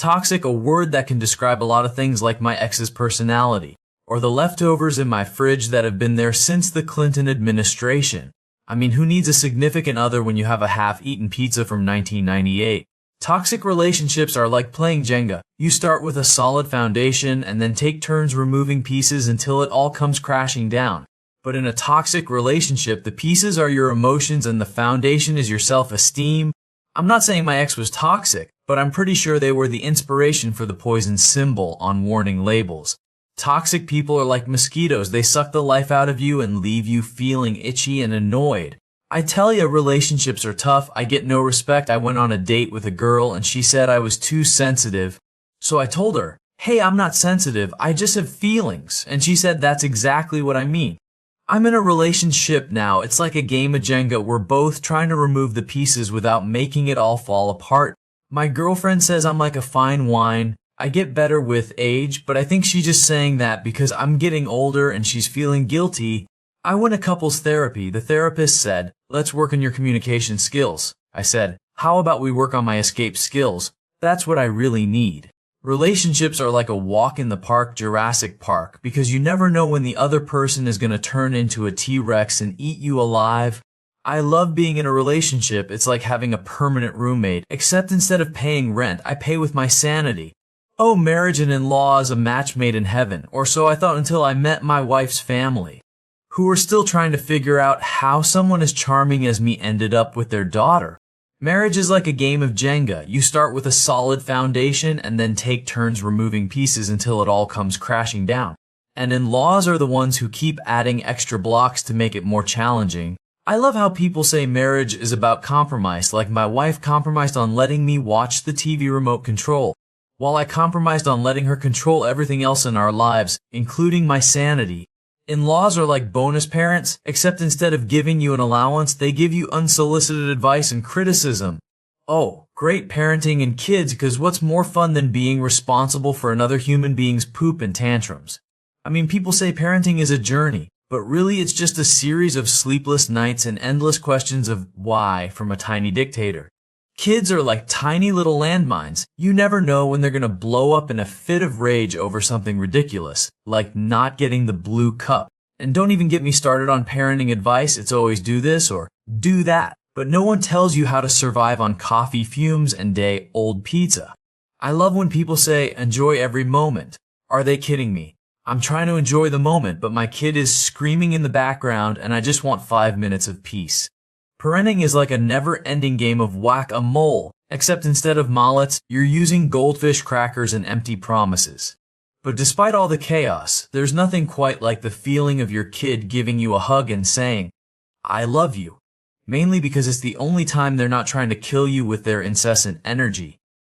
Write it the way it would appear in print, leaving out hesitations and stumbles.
Toxic, a word that can describe a lot of things like my ex's personality, or the leftovers in my fridge that have been there since the Clinton administration. I mean, who needs a significant other when you have a half-eaten pizza from 1998? Toxic relationships are like playing Jenga. You start with a solid foundation and then take turns removing pieces until it all comes crashing down. But in a toxic relationship, the pieces are your emotions and the foundation is your self-esteem. I'm not saying my ex was toxic, but I'm pretty sure they were the inspiration for the poison symbol on warning labels. Toxic people are like mosquitoes. They suck the life out of you and leave you feeling itchy and annoyed. I tell ya, relationships are tough. I get no respect. I went on a date with a girl and she said I was too sensitive. So I told her, hey, I'm not sensitive. I just have feelings. And she said, that's exactly what I mean. I'm in a relationship now. It's like a game of Jenga. We're both trying to remove the pieces without making it all fall apart. My girlfriend says I'm like a fine wine. I get better with age, but I think she's just saying that because I'm getting older and she's feeling guilty. I went to couples therapy. The therapist said, let's work on your communication skills. I said, how about we work on my escape skills? That's what I really need. Relationships are like a walk in the park, Jurassic Park, because you never know when the other person is going to turn into a T-Rex and eat you alive. I love being in a relationship. It's like having a permanent roommate, except instead of paying rent, I pay with my sanity. Oh, marriage and in-law is a match made in heaven, or so I thought until I met my wife's family, who were still trying to figure out how someone as charming as me ended up with their daughter. Marriage is like a game of Jenga. You start with a solid foundation and then take turns removing pieces until it all comes crashing down. And in-laws are the ones who keep adding extra blocks to make it more challenging. I love how people say marriage is about compromise, like my wife compromised on letting me watch the TV remote control, while I compromised on letting her control everything else in our lives, including my sanity. In-laws are like bonus parents, except instead of giving you an allowance, they give you unsolicited advice and criticism. Oh, great parenting and kids, because what's more fun than being responsible for another human being's poop and tantrums? I mean, people say parenting is a journey, but really it's just a series of sleepless nights and endless questions of why from a tiny dictator. Kids are like tiny little landmines. You never know when they're gonna blow up in a fit of rage over something ridiculous, like not getting the blue cup. And don't even get me started on parenting advice. It's always do this or do that. But no one tells you how to survive on coffee fumes and day-old pizza. I love when people say, enjoy every moment. Are they kidding me? I'm trying to enjoy the moment, but my kid is screaming in the background and I just want 5 minutes of peace. Parenting is like a never-ending game of whack-a-mole, except instead of mallets, you're using goldfish crackers and empty promises. But despite all the chaos, there's nothing quite like the feeling of your kid giving you a hug and saying, I love you. Mainly because it's the only time they're not trying to kill you with their incessant energy.